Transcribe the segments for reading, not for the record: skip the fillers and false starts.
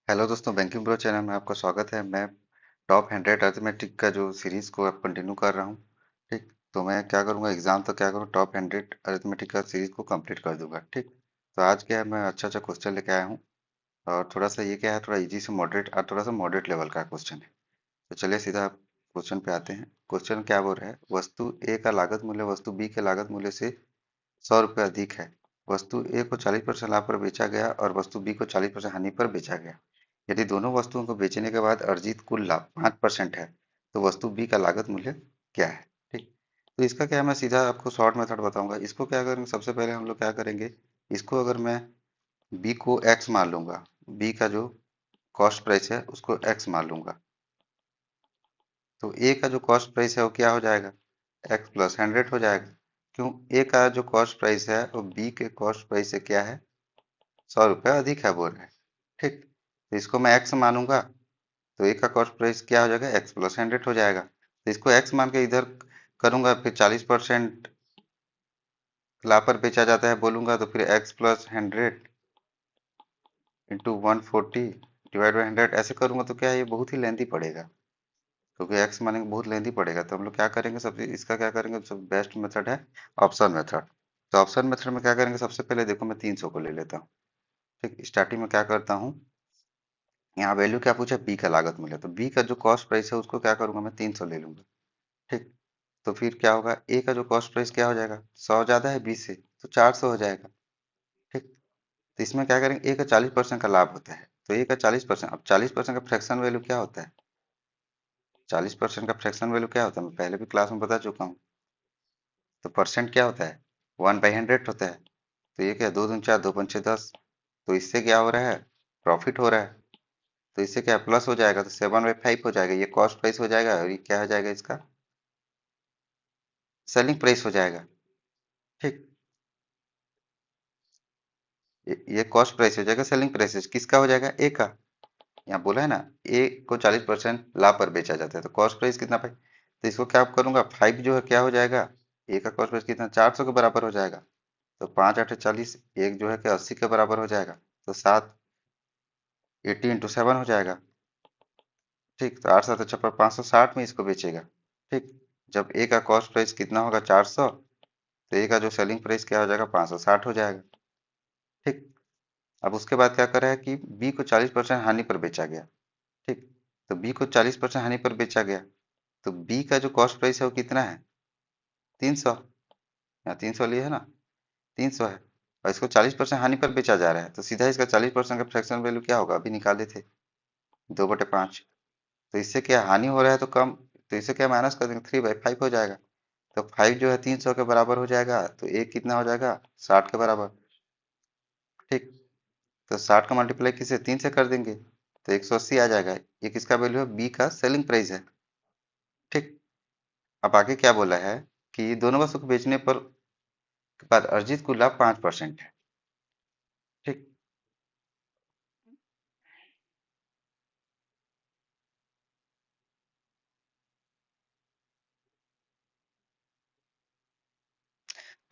Hello दोस्तों, banking pro channel में आपका स्वागत है। मैं टॉप 100 अर्थमेटिक का जो सीरीज को अब कंटिन्यू कर रहा हूँ। ठीक, तो मैं क्या करूँगा, एग्जाम तो क्या करूँ, टॉप 100 अर्थमेटिक का सीरीज को कंप्लीट कर दूंगा। ठीक, तो आज क्या है, मैं अच्छा अच्छा क्वेश्चन लेके आया हूँ। और थोड़ा सा ये क्या है, थोड़ा इजी से मॉडरेट और थोड़ा सा मॉडरेट लेवल का क्वेश्चन है। तो चलिए सीधा क्वेश्चन पे आते हैं। क्वेश्चन क्या बोल रहा है, वस्तु ए का लागत मूल्य वस्तु बी के लागत मूल्य से 100 रुपये अधिक है। वस्तु ए को 40% लाभ पर बेचा गया और वस्तु बी को 40% हानि पर बेचा गया। यदि दोनों वस्तुओं को बेचने के बाद अर्जित कुल लाभ 5% है, तो वस्तु बी का लागत मूल्य क्या है। ठीक, तो इसका क्या है, मैं सीधा आपको शॉर्ट मेथड बताऊंगा। इसको क्या करेंगे, सबसे पहले हम लोग क्या करेंगे, इसको अगर मैं बी को एक्स मान लूंगा, बी का जो कॉस्ट प्राइस है उसको एक्स मान लूंगा, तो ए का जो कॉस्ट प्राइस है वो क्या हो जाएगा, एक्स प्लस 100 हो जाएगा। क्यों, ए का जो कॉस्ट प्राइस है वो बी के कॉस्ट प्राइस से क्या है, 100 रुपये अधिक है बोल रहे हैं। ठीक, तो इसको मैं एक्स मानूंगा, तो ए का कॉस्ट प्राइस क्या हो जाएगा, एक्स प्लस 100 हो जाएगा। तो इसको एक्स मान के इधर करूंगा, फिर 40% लाभ पर बेचा जाता है बोलूंगा, तो फिर x plus 100 into 140 divide by 100 ऐसे करूंगा, तो क्या है, ये बहुत ही लेंथी पड़ेगा। क्योंकि एक्स मानेंगे बहुत लेंथी पड़ेगा, तो हम लोग क्या करेंगे, सबसे इसका क्या करेंगे, सब बेस्ट मेथड है ऑप्शन मेथड। तो ऑप्शन मेथड में क्या करेंगे, सबसे पहले देखो मैं 300 को ले लेता हूँ। ठीक, स्टार्टिंग में क्या करता हूँ, यहाँ वैल्यू क्या पूछा, बी का लागत मूल्य, तो बी का जो कॉस्ट प्राइस है उसको क्या करूंगा, मैं 300 ले लूंगा। ठीक, तो फिर क्या होगा, ए का जो कॉस्ट प्राइस क्या हो जाएगा, 100 ज्यादा है 20 से, तो 400 हो जाएगा। ठीक, तो इसमें क्या करेंगे, ए का 40% का लाभ होता है, तो ए का 40%, अब 40% का फ्रैक्शन वैल्यू क्या होता है, 40% का फ्रैक्शन वैल्यू क्या होता है, मैं पहले भी क्लास में बता चुका हूँ। तो परसेंट क्या होता है, 1/100 होता है। तो ये क्या, 2 दूनी 4, 2 पंचे 10, तो इससे क्या हो रहा है, प्रॉफिट हो रहा है। तो इससे क्या प्लस हो जाएगा, तो 7/5 हो जाएगा, ये कॉस्ट प्राइस हो जाएगा और ये क्या हो जाएगा, इसका सेलिंग प्राइस हो जाएगा। ठीक, ये कॉस्ट प्राइस हो जाएगा, सेलिंग प्राइस किसका हो जाएगा, ए का। यहाँ बोला है ना, ए को 40% लाभ पर बेचा जाता है, तो कॉस्ट प्राइस कितना भाई, तो इसको क्या करूंगा, 5 जो है क्या हो जाएगा, ए का कॉस्ट प्राइस कितना, 400 के बराबर हो जाएगा। तो 5 8 40, एक जो है कि 80 के बराबर हो जाएगा। तो 80 इंटू 7 हो जाएगा। ठीक, तो 8 7 56 560 में इसको बेचेगा। ठीक, जब ए का कॉस्ट प्राइस कितना होगा, 400, तो ए का जो सेलिंग प्राइस क्या हो जाएगा, 560 हो जाएगा। ठीक, अब उसके बाद क्या करा है कि बी को 40% हानि पर बेचा गया। ठीक, तो बी को 40% हानि पर बेचा गया, तो बी का जो कॉस्ट प्राइस है वो कितना है, 300। यहाँ 300 लिए है ना, 300 है, और इसको 40% हानि पर बेचा जा रहा है, तो सीधा इसका 40% का फ्रैक्शन वैल्यू क्या होगा, अभी निकाले थे, 2/5। तो इससे क्या हानि हो रहा है तो कम, तो इससे क्या माइनस कर देंगे, 3/5 हो जाएगा। तो 5 जो है 300 के बराबर हो जाएगा, तो एक कितना हो जाएगा, 60 के बराबर। ठीक, तो 60 का मल्टीप्लाई किसे, 3 से कर देंगे, तो 180 आ जाएगा। ये किसका वैल्यू है, बी का सेलिंग प्राइस है। ठीक, अब आगे क्या बोला है कि दोनों वस्तु को बेचने पर के बाद अर्जित कुल लाभ 5% है। ठीक,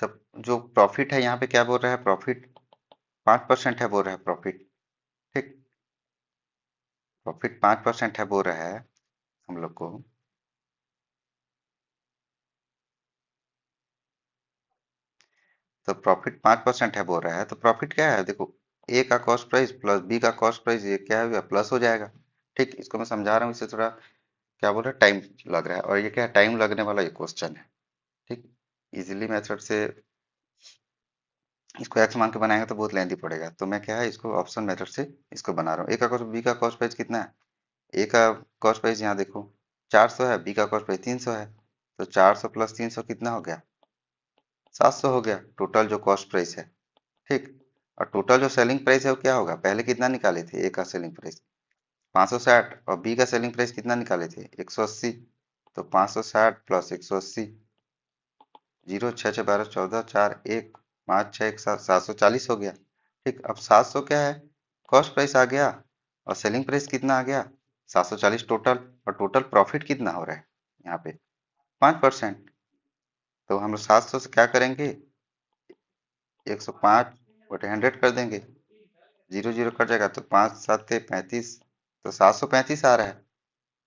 तब जो प्रॉफिट है यहाँ पे क्या बोल रहा है, प्रॉफिट 5% है बोल रहा है प्रॉफिट। ठीक, प्रॉफिट 5% है बोल रहा है हम लोग को। तो प्रॉफिट 5% है बोल रहा है, तो प्रॉफिट क्या है, देखो ए का कॉस्ट प्राइस प्लस बी का कॉस्ट प्राइस, ये क्या है, प्लस हो जाएगा। ठीक, इसको मैं समझा रहा हूँ, इससे थोड़ा क्या बोल रहा है, टाइम लग रहा है, और ये क्या है, टाइम लगने वाला ये क्वेश्चन है। ठीक, इजीली मेथड से इसको एक्स मान के बनाएंगे तो बहुत लेंथी पड़ेगा, तो मैं क्या है, इसको ऑप्शन मेथड से इसको बना रहा हूँ। ए का कॉस्ट, बी का कॉस्ट प्राइस कितना है, ए का कॉस्ट प्राइस यहाँ देखो 400 है, बी का कॉस्ट प्राइस 300 है, तो 400 प्लस 300 कितना हो गया, 700 हो गया टोटल जो कॉस्ट प्राइस है। ठीक, और टोटल जो सेलिंग प्राइस है वो क्या होगा, पहले कितना निकाले थे, ए का सेलिंग प्राइस 560 और बी का सेलिंग प्राइस कितना निकाले थे, 180। तो 560 प्लस 180, 0 6 6 12 14 4 1 5 6 1 7, 740 हो गया। ठीक, अब 700 क्या है, कॉस्ट प्राइस आ गया, और सेलिंग प्राइस कितना आ गया, 740 टोटल, और टोटल प्रॉफिट कितना हो रहा है यहाँ पे, 5%। तो हम लोग 700 से क्या करेंगे, 105/100 कर देंगे, जीरो जीरो कट जाएगा तो 5 7 35, तो 735 आ रहा है।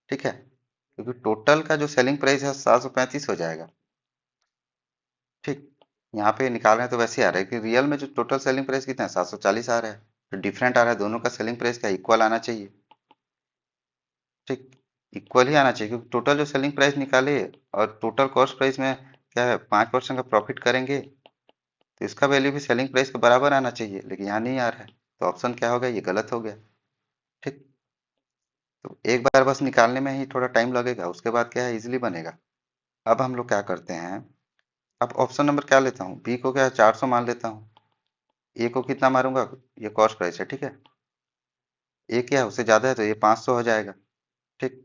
ठीक है, क्योंकि टोटल का जो सेलिंग प्राइस है 735 हो जाएगा। ठीक, यहाँ पे निकाल रहे हैं तो वैसे ही आ रहा है कि रियल में जो टोटल सेलिंग प्राइस कितना है 740 आ रहा है। तो डिफरेंट आ रहा है, दोनों का सेलिंग प्राइस क्या इक्वल आना चाहिए। ठीक, इक्वल ही आना चाहिए, क्योंकि टोटल जो सेलिंग प्राइस निकाले और टोटल कॉस्ट प्राइस में क्या है 5% का प्रॉफिट करेंगे, तो इसका वैल्यू भी सेलिंग प्राइस के बराबर आना चाहिए, लेकिन यहाँ नहीं आ रहा है। तो ऑप्शन क्या हो गया, ये गलत हो गया। ठीक, तो एक बार बस निकालने में ही थोड़ा टाइम लगेगा, उसके बाद क्या है इजीली बनेगा। अब हम लोग क्या करते हैं, अब ऑप्शन नंबर क्या लेता हूँ, बी को क्या 400 मान लेता हूँ। ए को कितना मारूंगा, ये कॉस्ट प्राइस है। ठीक है, ए क्या है उससे ज्यादा है तो ये 500 हो जाएगा। ठीक,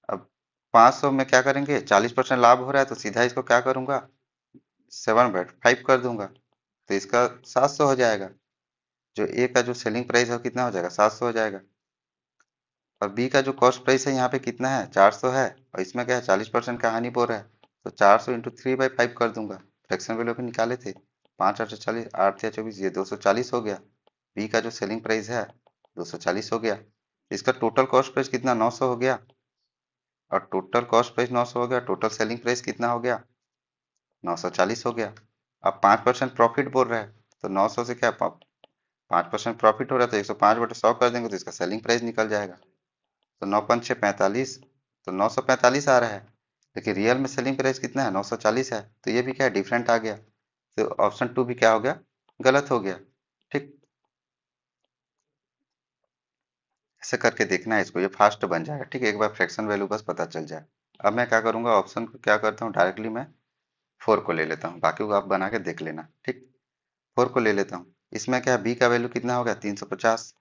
अब 500 में क्या करेंगे, 40% लाभ हो रहा है तो सीधा इसको क्या करूंगा, 7/5 कर दूंगा, तो इसका 700 हो जाएगा। जो ए का जो सेलिंग प्राइस है वो कितना हो जाएगा, 700 हो जाएगा। और बी का जो कॉस्ट प्राइस है यहाँ पे कितना है, 400 है, और इसमें क्या है 40% का हानि बोल रहा है, तो 400 इंटू 3/5 कर दूंगा। फ्रैक्शन वैल्यू पे निकाले थे, 5 8 40, 8 या 24, ये 240 हो गया। बी का जो सेलिंग प्राइस है 240 हो गया। इसका टोटल कॉस्ट प्राइस कितना, 900 हो गया। और टोटल कॉस्ट प्राइस 900 हो गया, टोटल सेलिंग प्राइस कितना हो गया, 940 हो गया। अब 5% प्रॉफिट बोल रहा है, तो 900 से क्या 5% प्रॉफिट हो रहा है, तो 105/100 कर देंगे तो इसका सेलिंग प्राइस निकल जाएगा। तो 9 5 6 45, तो 945 आ रहा है, लेकिन रियल में सेलिंग प्राइस कितना है 940 है, तो ये भी क्या डिफरेंट आ गया। तो ऑप्शन टू भी क्या हो गया, गलत हो गया। ठीक, ऐसे करके देखना है इसको, ये फास्ट बन जाएगा। ठीक है, एक बार फ्रैक्शन वैल्यू बस पता चल जाए। अब मैं क्या करूंगा, ऑप्शन को क्या करता हूँ डायरेक्टली मैं 4 को ले लेता हूँ, बाकी को आप बना के देख लेना। ठीक, 4 को ले लेता हूँ। इसमें क्या बी का वैल्यू कितना हो गया 350,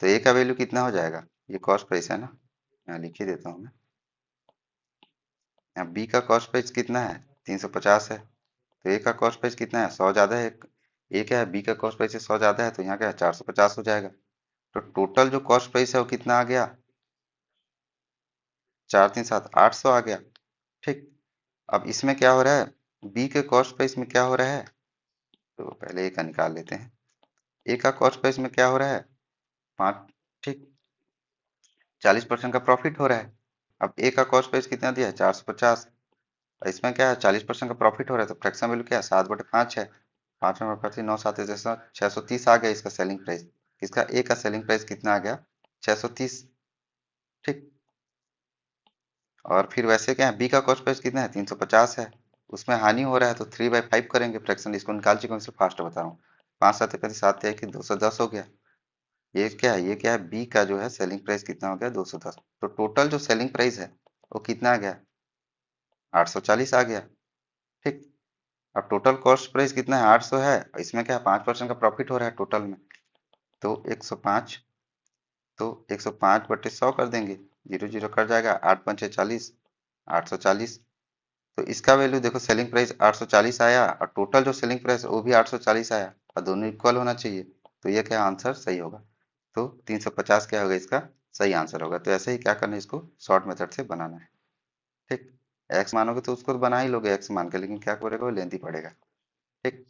तो ए का वैल्यू कितना हो जाएगा, ये कॉस्ट प्राइस है ना, यहाँ लिख ही देता हूँ मैं। यहाँ बी का कॉस्ट प्राइस कितना है 350 है, तो ए का कॉस्ट प्राइस कितना है 100 ज्यादा है। ए क्या है बी का कॉस्ट प्राइस से 100 ज्यादा है, तो यहाँ क्या है 450 हो जाएगा। तो टोटल जो कॉस्ट प्राइस है वो कितना आ गया, 4 3 7 800 आ गया। ठीक, अब इसमें क्या हो रहा है, बी के कॉस्ट प्राइस में क्या हो रहा है, तो पहले ए का निकाल लेते हैं। ए का कॉस्ट प्राइस में क्या हो रहा है 5। ठीक, 40% का प्रॉफिट हो रहा है। अब ए का कॉस्ट प्राइस कितना दिया है 450, और इसमें क्या है 40% का प्रॉफिट हो रहा है, तो फ्रैक्शन वैल्यू क्या है 7/5 है। 5 में 9 630 आ गया इसका सेलिंग प्राइस। इसका ए का सेलिंग प्राइस कितना आ गया 630। ठीक, और फिर वैसे क्या है बी का कॉस्ट प्राइस कितना है 350 है, उसमें हानि हो रहा है तो 3/5 करेंगे, फ्रैक्शन इसको निकाल चुका हूँ, इसलिए फास्ट बता रहा हूँ। 5 7 35 7 210 हो गया। ये क्या है बी का जो है सेलिंग प्राइस कितना हो गया 210, तो टोटल जो सेलिंग प्राइस है वो कितना आ गया 840 आ गया। ठीक, अब टोटल कॉस्ट प्राइस कितना है 800 है, और इसमें क्या है 5% का प्रॉफिट हो रहा है टोटल में, तो 105, तो 105/100 कर देंगे, जीरो जीरो कट जाएगा, 8 5 6 40, 840। तो इसका वैल्यू देखो सेलिंग प्राइस 840 आया, और टोटल जो सेलिंग प्राइस वो भी 840 आया, और दोनों इक्वल होना चाहिए। तो ये क्या आंसर सही होगा, तो 350 क्या होगा इसका सही आंसर होगा। तो ऐसे ही क्या करना है, इसको शॉर्ट मेथड से बनाना है। ठीक, एक्स मानोगे तो उसको तो बना ही लोगे एक्स मान के, लेकिन क्या करेगा वो लेंथी पड़ेगा। ठीक,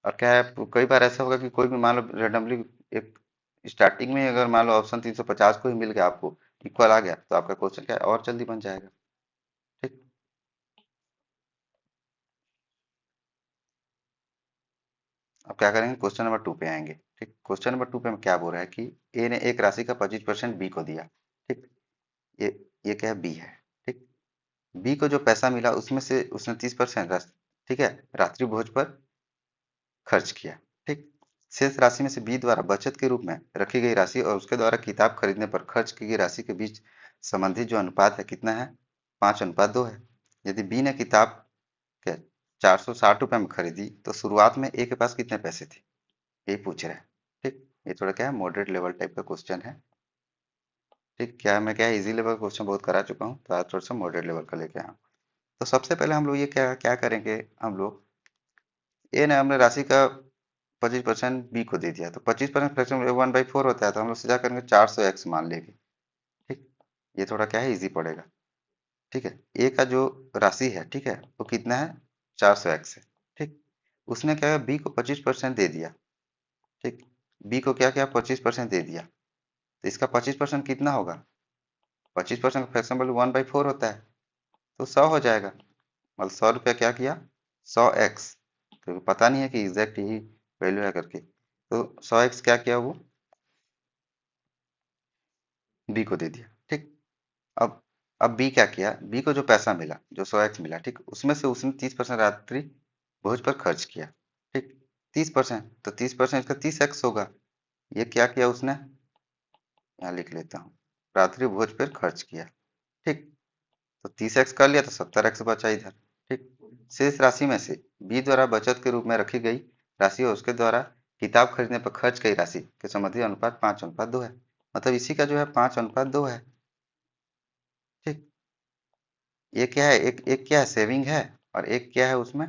और क्या है कई बार ऐसा होगा कि कोई भी मान लो रेंडमली एक स्टार्टिंग में अगर मान लो ऑप्शन 350 को ही मिल गया आपको, इक्वल आ गया, तो आपका क्वेश्चन क्या है और जल्दी बन जाएगा। ठीक, अब क्या करेंगे क्वेश्चन नंबर 2 पे आएंगे। ठीक, क्वेश्चन नंबर 2 पे क्या बोल रहा है कि ए ने एक राशि का 25% बी को दिया। ठीक, ये ये क्या है बी है। ठीक, बी को जो पैसा मिला उसमें से उसने 30% ठीक है रात्रि भोज पर खर्च किया। ठीक, शेष राशि में से बी द्वारा बचत के रूप में रखी गई राशि और उसके द्वारा किताब खरीदने पर खर्च की गई राशि के बीच संबंधित जो अनुपात है कितना है 5:2 है। यदि बी ने किताब के 460 रुपए में खरीदी तो शुरुआत में ए के पास कितने पैसे थे, ये पूछ रहा है। ठीक, ये थोड़ा क्या है मॉडरेट लेवल टाइप का क्वेश्चन है। ठीक, क्या मैं क्या इजी लेवल क्वेश्चन बहुत करा चुका हूँ, तो आज थोड़ा सा मॉडरेट लेवल का लेके आया हूँ। तो सबसे पहले हम लोग ये क्या क्या करेंगे, हम लोग ए ने हमने राशि का 25% बी को दे दिया, तो 25% फ्रैक्शन 1/4 होता है, तो हम लोग सीधा करेंगे 400x मान लेंगे। ठीक, ये थोड़ा क्या है इजी पड़ेगा। ठीक है, ए का जो राशि है ठीक है वो कितना है 400x है। ठीक, उसने क्या है बी को 25% दे दिया, ठीक। बी को क्या किया, 25% दे दिया, तो इसका 25% कितना होगा, 25% का फ्रैक्शन वैल्यू 1/4 होता है, तो 100 हो जाएगा। मतलब 100 रुपया क्या किया, 100x, क्योंकि पता नहीं है कि एग्जैक्ट यही वैल्यू है करके, तो 100x क्या किया वो बी को दे दिया। ठीक। अब अब बी क्या किया, बी को जो पैसा मिला, जो 100x मिला, ठीक, उसमें से उसने 30% रात्रि भोज पर खर्च किया। ठीक। 30%, तो 30% इसका 30x होगा। ये क्या किया उसने, यहाँ लिख लेता हूँ, रात्रि भोज पर खर्च किया। ठीक। तो 30x कर लिया तो 70x बचा इधर। ठीक। शेष राशि में से बी द्वारा बचत के रूप में रखी गई राशि और उसके द्वारा किताब खरीदने पर खर्च की राशि के संबंधी अनुपात 5:2 है। मतलब इसी का जो है 5:2 है। ठीक। ये क्या है, एक एक क्या है, सेविंग है, और एक क्या है उसमें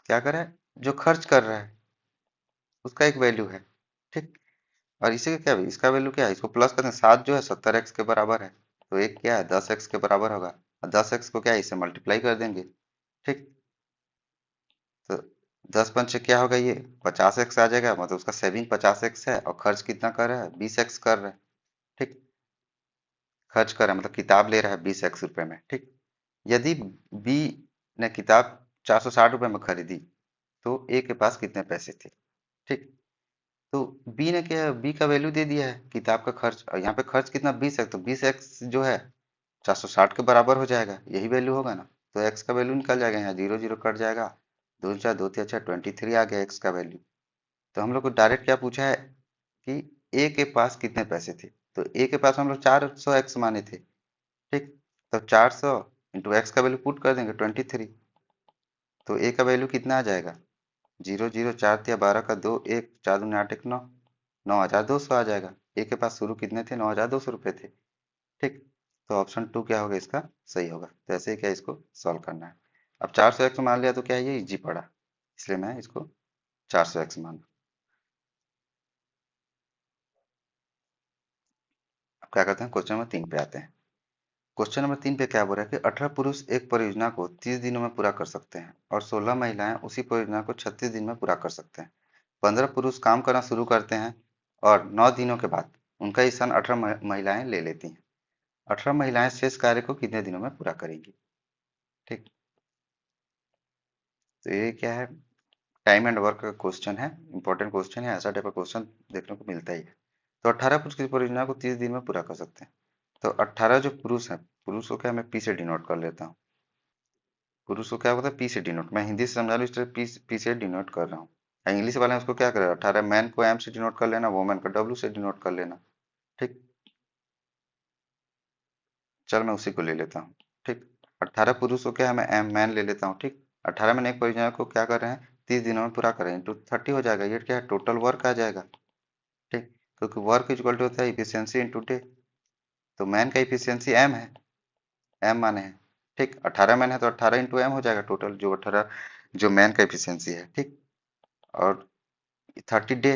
क्या कर रहा है, जो खर्च कर रहा है उसका एक वैल्यू है। ठीक। और इसी का क्या है, इसका वैल्यू क्या है, इसको प्लस करते हैं, 7 जो है 70x के बराबर है, तो एक क्या है 10x के बराबर होगा, और 10x को क्या है, इससे मल्टीप्लाई कर देंगे। ठीक। तो 10 पंचे क्या होगा, ये 50x आ जाएगा, मतलब उसका सेविंग 50x है और खर्च कितना कर रहा है, 20x कर रहा है। ठीक। खर्च कर रहा है मतलब किताब ले रहा है 20x रुपए में। ठीक। यदि बी ने किताब 460 रुपए में खरीदी, तो ए के पास कितने पैसे थे। ठीक। तो बी ने क्या, बी का वैल्यू दे दिया है किताब का खर्च, और यहाँ पे खर्च कितना 20x, तो 20x जो है 460 के बराबर हो जाएगा, यही वैल्यू होगा ना। तो x का वैल्यू निकल जाएगा, यहाँ जीरो जीरो कट जाएगा, दो चार दो तीन, अच्छा 23 आ गया x का वैल्यू। तो हम लोग को डायरेक्ट क्या पूछा है कि ए के पास कितने पैसे थे, तो ए के पास हम लोग 400x माने थे। ठीक। तो 400 इंटू एक्स का वैल्यू पुट कर देंगे 23, तो ए का वैल्यू कितना आ जाएगा, जीरो जीरो चार तिया 12 का 2, एक 4 दूनी 8 एक 9, 9,200 आ जाएगा। ए के पास शुरू कितने थे, 9,200 रुपये थे। ठीक। तो ऑप्शन टू क्या होगा इसका, सही होगा। तो ऐसे ही क्या इसको सॉल्व करना है। अब 400x मान लिया तो क्या है, ये इजी पड़ा, इसलिए मैं इसको 400x मान। अब क्या करते हैं, क्वेश्चन नंबर 3 पे आते हैं। क्वेश्चन नंबर 3 पे क्या बोल रहा है कि 18 पुरुष एक परियोजना को 30 दिनों में पूरा कर सकते हैं और 16 महिलाएं उसी परियोजना को 36 दिन में पूरा कर सकते हैं। 15 पुरुष काम करना शुरू करते हैं और 9 दिनों के बाद उनका ही स्थान 18 महिलाएं ले लेती हैं। 18 महिलाएं शेष कार्य को कितने दिनों में पूरा करेंगी। ठीक। तो ये क्या है, टाइम एंड वर्क का क्वेश्चन है, इंपॉर्टेंट क्वेश्चन है, ऐसा टाइप का क्वेश्चन देखने को मिलता ही है। तो 18 पुरुष किसी परियोजना को 30 दिन में पूरा कर सकते हैं। तो 18 जो पुरुष हैं, पुरुष को क्या मैं पी से डिनोट कर लेता हूँ। पुरुष को क्या होता है, पी से डिनोट, मैं हिंदी से समझा रहा हूँ इसलिए पी से डिनोट कर रहा हूँ। इंग्लिश वाले उसको क्या करें, 18 मैन को एम से डिनोट कर लेना, वोमेन को डब्ल्यू से डिनोट कर लेना। ठीक। चल मैं उसी को ले लेता हूँ। ठीक। 18 पुरुष को क्या है, मैं एम मैन ले लेता हूँ। ठीक। 18 मैंने एक परियोजना को क्या कर रहे हैं, 30 दिनों में पूरा कर रहे हैं, इंटू 30 हो जाएगा, ये क्या है टोटल वर्क आ जाएगा। ठीक। क्योंकि वर्क इक्वल टू होता है इफिशियंसी इंटू डे, तो मैन का इफिशियंसी एम है, एम माने हैं। ठीक। 18 मैन है तो 18 इंटू एम हो जाएगा टोटल, जो 18 जो मैन का इफिशियंसी है। ठीक। और 30 डे,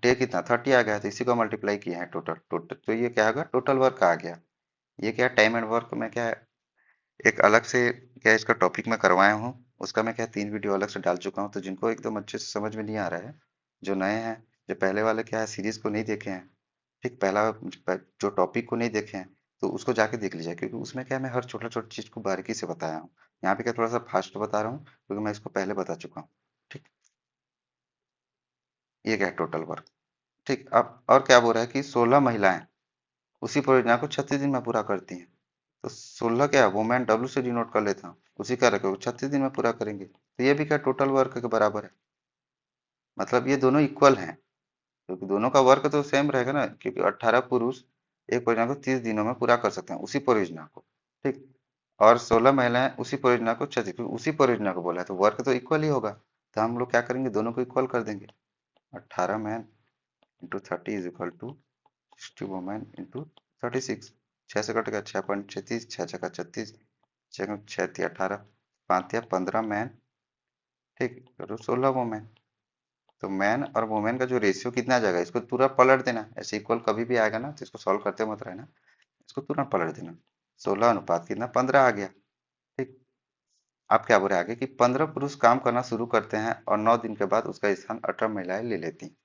डे कितना 30 आ गया, तो इसी को मल्टीप्लाई किया है टोटल, टोटल तो ये क्या होगा, टोटल वर्क आ गया। ये क्या टाइम एंड वर्क में क्या है, एक अलग से क्या इसका टॉपिक मैं करवाया हूँ, उसका मैं क्या 3 वीडियो अलग से डाल चुका हूँ, तो जिनको एकदम अच्छे से समझ में नहीं आ रहा है, जो नए हैं, जो पहले वाले क्या है सीरीज को नहीं देखे हैं, ठीक, पहला जो टॉपिक को नहीं देखे हैं, तो उसको जाके देख लीजिए, क्योंकि उसमें क्या मैं हर छोटा छोटा चीज को बारीकी से बताया हूँ। यहाँ पे क्या थोड़ा सा फास्ट बता रहा हूँ, क्योंकि मैं इसको पहले बता चुका हूँ। ठीक। ये क्या है टोटल वर्क। ठीक। अब और क्या बोल रहा है कि 16 महिलाएं उसी परियोजना को 36 दिन में पूरा करती हैं। तो 16 क्या है, वो मैं डब्ल्यू से डिनोट कर लेता हूँ, उसी का रखो 36 दिन में पूरा करेंगे, तो ये भी क्या टोटल वर्क के बराबर है। मतलब ये दोनों इक्वल हैं, क्योंकि दोनों का वर्क तो सेम रहेगा ना, क्योंकि 18 पुरुष एक परियोजना को 30 दिनों में पूरा कर सकते हैं, उसी परियोजना को। ठीक। और 16 महिलाएं उसी परियोजना को 36, क्योंकि उसी परियोजना को बोला है तो वर्क तो इक्वल ही होगा, तो हम लोग क्या करेंगे, दोनों को इक्वल कर देंगे। 18 man into 30 is equal to 60 women into 36। 6 से कटेगा, 6 × 36, 6 × 36, 6 × 6 = 18, 5 × 15 मैन। ठीक। करो 16 वुमेन। तो मैन और वुमेन का जो रेशियो कितना आ जाएगा, इसको तुरंत पलट देना, ऐसे इक्वल कभी भी आएगा ना तो इसको सॉल्व करते मत रहना, इसको तुरंत पलट देना। 16 अनुपात कितना, 15 आ गया। ठीक। आप क्या बोल रहे हैं आगे कि 15 पुरुष काम करना शुरू करते हैं और 9 दिन के बाद उसका स्थान 18 महिलाएं ले लेती हैं।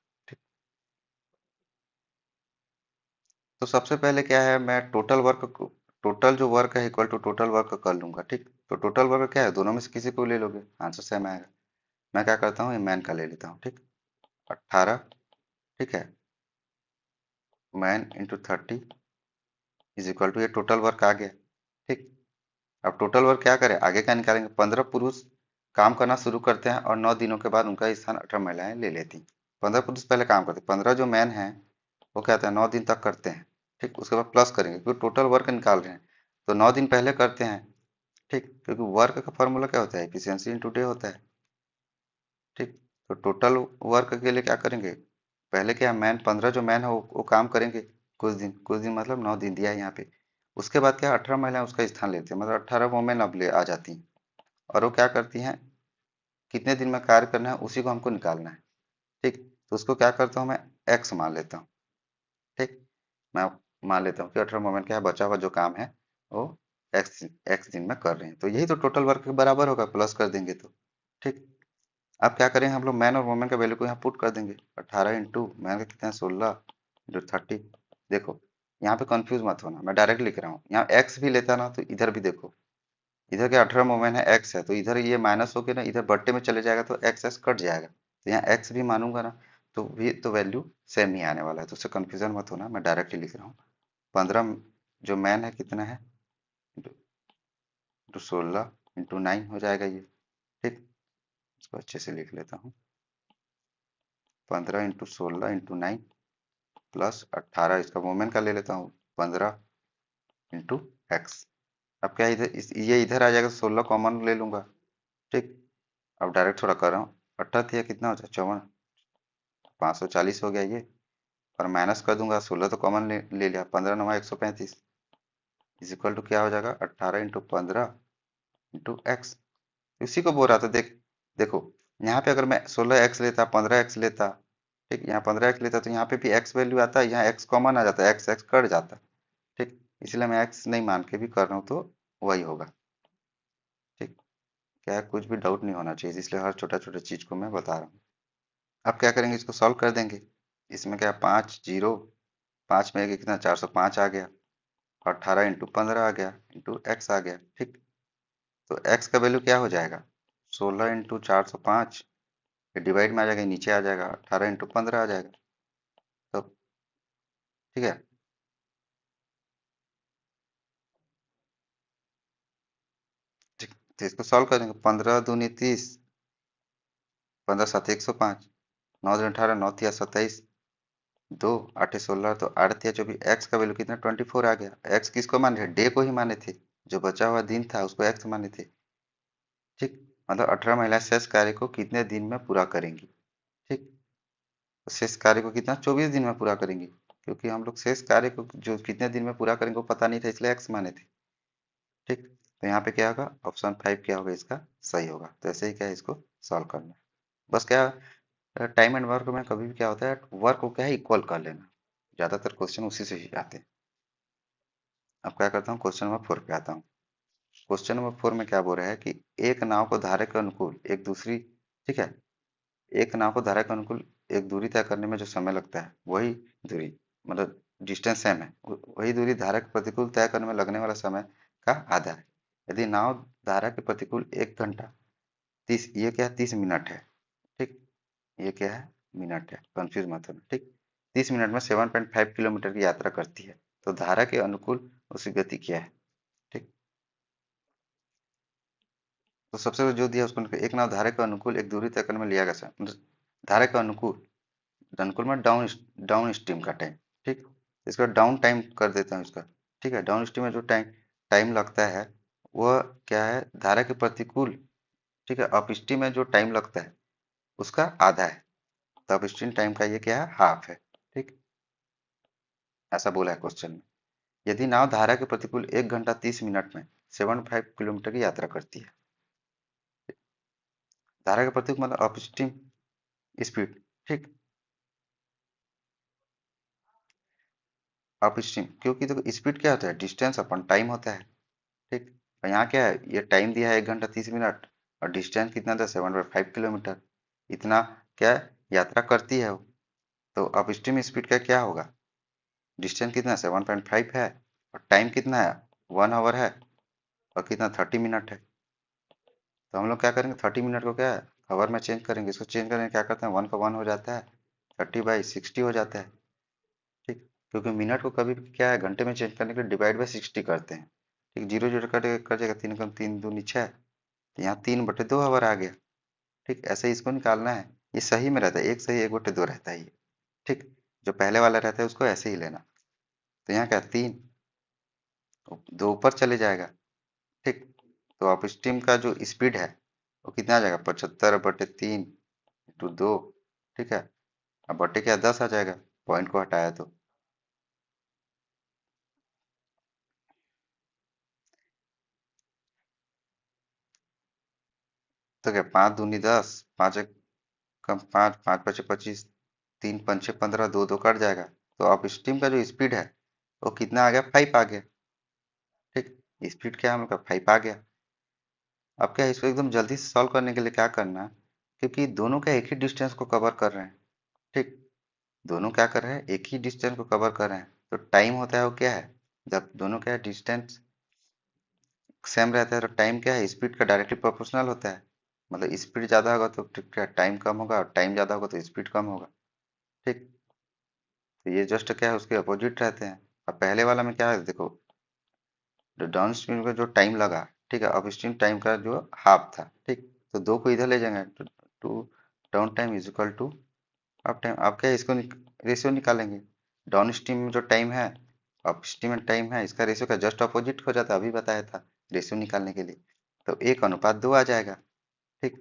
तो सबसे पहले क्या है, मैं टोटल जो वर्क है इक्वल टू टोटल वर्क कर लूंगा। ठीक, तो टोटल वर्क क्या है, दोनों में से किसी को ले लोगे, आंसर सेम आएगा। मैं क्या करता हूँ, ये मैन का ले लेता हूँ। ठीक, 18, ठीक है, man into 30 is equal to, ये टोटल वर्क आ गया। ठीक, अब टोटल वर्क क्या करें, आगे क्या निकालेंगे, 15 पुरुष काम करना शुरू करते हैं और 9 दिनों के बाद उनका स्थान 18 महिलाएं ले लेती। 15 पुरुष पहले काम करते, 15 जो मैन हैं वो क्या होता है, 9 दिन तक करते हैं। ठीक, उसके बाद प्लस करेंगे क्योंकि टोटल वर्क निकाल रहे हैं, तो 9 दिन पहले करते हैं। ठीक, क्योंकि वर्क का फॉर्मूला क्या होता है, एफिशिएंसी इनटू डे होता है। ठीक, तो टोटल वर्क के लिए क्या करेंगे, पहले क्या, मैन 15 जो मैन है वो काम करेंगे कुछ दिन मतलब 9 दिन दिया है यहाँ पे। उसके बाद क्या, 18 महिलाएं उसका स्थान लेती हैं, मतलब 18 वोमेन अब ले आ जाती हैं। और वो क्या करती हैं, कितने दिन में कार्य करना है उसी को हमको निकालना है। ठीक, तो उसको क्या करता हूँ मैं, एक्स मान लेता हूँ। ठीक, मैं मान लेता हूँ कि 18 वोमेन क्या है, बचा हुआ जो काम है वो एक्स एक्स दिन में कर रहे हैं, तो यही तो टोटल वर्क के बराबर होगा, प्लस कर देंगे तो। ठीक, अब क्या करें, हम लोग मैन और वुमेन का वैल्यू को यहाँ पुट कर देंगे। 18 इंटू मैन का कितना है, 16 इंटू 30। देखो, यहाँ पे कंफ्यूज मत होना, मैं डायरेक्ट लिख रहा हूँ, यहाँ एक्स भी लेता ना तो इधर भी देखो, इधर क्या 18 वुमेन है, एक्स है, तो इधर ये माइनस होके ना इधर बट्टे में चले जाएगा, तो एक्स एक्स कट जाएगा, तो यहाँ एक्स भी मानूंगा ना, तो भी तो वैल्यू सेम ही आने वाला है, तो उससे कंफ्यूजन मत होना, मैं डायरेक्ट ही लिख रहा हूँ। 15 जो मैन है कितना है, इंटू 16 इंटू 9 हो जाएगा ये। ठीक, इसको अच्छे से लिख लेता हूँ, 15 इंटू 16 इंटू 9 प्लस 18, इसका मोमेंट का ले लेता हूँ, 15 इंटू एक्स। अब क्या इधर ये इधर आ जाएगा, 16 कॉमन ले लूंगा। ठीक, अब डायरेक्ट थोड़ा कर रहा हूँ, 18 कितना हो जाए, 54, 540 हो गया ये, और माइनस कर दूंगा, 16 तो कॉमन ले लिया, 15 नवा 135 इज इक्वल टू क्या हो जाएगा, 18 इंटू 15 इंटू एक्स। इसी को बोल रहा था, देखो, यहाँ पे अगर मैं 16 एक्स लेता, 15 एक्स लेता, ठीक, यहाँ 15 एक्स लेता, तो यहाँ पे भी एक्स वैल्यू आता है, यहाँ एक्स कॉमन आ जाता है, एक्स एक्स कट जाता। ठीक, इसलिए मैं एक्स नहीं मान के भी कर रहा हूँ, तो वही होगा। ठीक, क्या है, कुछ भी डाउट नहीं होना चाहिए, इसलिए हर छोटा छोटा चीज को मैं बता रहा हूँ। अब क्या करेंगे, इसको सॉल्व कर देंगे। इसमें क्या, 5 जीरो, 5 में कितना, 405 आ गया, 18 इंटू 15 आ गया, इंटू एक्स आ गया। ठीक, तो एक्स का वैल्यू क्या हो जाएगा, 16 इंटू 405, डिवाइड में आ जाएगा, नीचे आ जाएगा, 18 इंटू 15 आ जाएगा। तो ठीक है, ठीक, तो इसको सॉल्व करेंगे, 15 दूनी 30, 15 7 105, 9 दूनी 18, 9 तिया 27, 2 8 16, तो 8 तिया 24, एक्स का वैल्यू कितना, 24 आ गया। एक्स किसको माने थे, डे को ही माने थे, जो बचा हुआ दिन था उसको एक्स माने थे। ठीक, मतलब 18 महिलाएं शेष कार्य को कितने दिन में पूरा करेंगी। ठीक, तो शेष कार्य को कितना, 24 दिन में पूरा करेंगी, क्योंकि हम लोग शेष कार्य को जो कितने दिन में पूरा करेंगे वो पता नहीं था, इसलिए एक्स माने थे। ठीक, तो यहाँ पे क्या होगा, ऑप्शन 5 क्या होगा इसका, सही होगा। तो ऐसे ही क्या है, इसको सॉल्व करना है। बस क्या, टाइम एंड वर्क में कभी भी क्या होता है, वर्क को क्या है, इक्वल कर लेना, ज्यादातर क्वेश्चन उसी से ही आते हैं। अब क्या करता हूँ, क्वेश्चन नंबर 4 पे आता हूँ। क्वेश्चन नंबर 4 में क्या बोल रहा है कि एक नाव को धारा के अनुकूल एक दूसरी, ठीक है, एक नाव को धारा के अनुकूल एक दूरी तय करने में जो समय लगता है, वही दूरी, मतलब डिस्टेंस सेम है, वही दूरी धारा के प्रतिकूल तय करने में लगने वाला समय का आधा है। यदि नाव धारा के प्रतिकूल 1 घंटा 30, ये क्या है, 30 मिनट है। ठीक, ये क्या है, मिनट है, कंफ्यूज मत होना। ठीक, 30 मिनट में 7.5 किलोमीटर की यात्रा करती है, तो धारा के अनुकूल उसकी गति क्या है। ठीक, तो सबसे पहले जो दिया उसको एक नाव धारा के अनुकूल एक दूरी तय करने में लिया गया समय, मतलब धारा के अनुकूल, अनुकूल में डाउन डाउन स्ट्रीम का टाइम। ठीक, इसका डाउन टाइम कर देता हूँ इसका। ठीक है, डाउन स्ट्रीम में जो टाइम टाइम लगता है वह क्या है, धारा के प्रतिकूल, ठीक है, अप स्ट्रीम में जो टाइम लगता है उसका आधा है, तो अप स्ट्रीम टाइम का ये क्या है, हाफ है। ठीक, ऐसा बोला है क्वेश्चन में। यदि नाव धारा के प्रतिकूल 1 घंटा 30 मिनट में 75 किलोमीटर की यात्रा करती है, धारा के प्रतिकूल मतलब अप स्ट्रीम स्पीड। ठीक, अप स्ट्रीम, क्योंकि देखो स्पीड क्या होता है, डिस्टेंस अपन टाइम होता है। ठीक, और यहाँ क्या है, ये टाइम दिया है 1 घंटा 30 मिनट, और डिस्टेंस कितना था, 7.5 किलोमीटर, इतना क्या है, यात्रा करती है वो। तो अब स्ट्रीम स्पीड का क्या होगा, डिस्टेंस कितना 7.5 है और टाइम कितना है 1 आवर है और कितना 30 मिनट है। तो हम लोग क्या करेंगे 30 मिनट को क्या है आवर में चेंज करेंगे, इसको चेंज करेंगे क्या करते हैं 1 का 1 हो जाता है 30/60 हो जाता है। ठीक, क्योंकि मिनट को कभी भी क्या है घंटे में चेंज करने के लिए डिवाइड बाई 60 करते हैं। ठीक, जीरो जीरो कट जाएगा 3 कम 3 दूनी 6, तो यहाँ 3/2 आवर आ गया। ठीक, ऐसे ही इसको निकालना है। ये सही में रहता है, एक सही 1/2 रहता है ये। ठीक, जो पहले वाला रहता है उसको ऐसे ही लेना। तो यहाँ क्या 3 2 ऊपर चले जाएगा। ठीक, तो आप स्टीम का जो स्पीड है वो कितना आ जाएगा 75/3 × 2। ठीक है, अब बटे क्या 10 आ जाएगा पॉइंट को हटाया तो क्या 5 दूनी 10, 5 एक कम 5, 5 × 5 = 25, 3 × 5 = 15, 2 2 कट जाएगा। तो अब स्टीम का जो स्पीड है वो कितना आ गया 5 आ गया। ठीक, स्पीड क्या हम लोग का 5 आ गया। अब क्या है इसको एकदम जल्दी से सॉल्व करने के लिए क्या करना है, क्योंकि दोनों का एक ही डिस्टेंस को कवर कर रहे हैं। ठीक, दोनों क्या कर रहे हैं एक ही डिस्टेंस को कवर कर रहे हैं, तो टाइम होता है वो क्या है जब दोनों का डिस्टेंस सेम रहता है तो टाइम क्या है स्पीड का डायरेक्टली प्रोपोर्शनल होता है। मतलब स्पीड ज़्यादा होगा तो क्या टाइम कम होगा और टाइम ज़्यादा होगा तो स्पीड कम होगा। ठीक, तो ये जस्ट क्या है उसके अपोजिट रहते हैं। अब पहले वाला में क्या है देखो, जो डाउन स्ट्रीम का जो टाइम लगा, ठीक है, अप स्ट्रीम टाइम का जो हाफ था। ठीक, तो 2 को इधर ले जाएंगे तो 2 down time is equal to up time. आप क्या है इसको रेशियो निकालेंगे, डाउन स्ट्रीम में जो टाइम है अप स्ट्रीम में टाइम है इसका रेशियो का जस्ट अपोजिट हो जाता है, अभी बताया था रेशियो निकालने के लिए। तो 1:2 आ जाएगा। ठीक,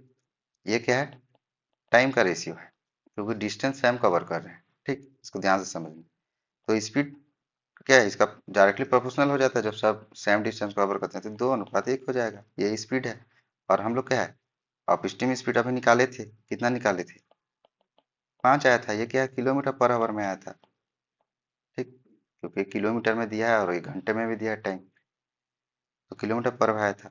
ये क्या है टाइम का रेशियो है क्योंकि डिस्टेंस सेम कवर कर रहे हैं। ठीक, इसको ध्यान से समझना। तो स्पीड क्या है इसका डायरेक्टली प्रोपोर्शनल हो जाता है, जब सब सेम डिस्टेंस कवर करते हैं तो 2:1 हो जाएगा, ये स्पीड है। और हम लोग क्या है अप स्ट्रीम स्पीड अभी निकाले थे, कितना निकाले थे 5 आया था, ये क्या है किलोमीटर पर आवर में आया था। ठीक, क्योंकि किलोमीटर में दिया है और 1 घंटे में भी दिया है टाइम, तो किलोमीटर पर आया था।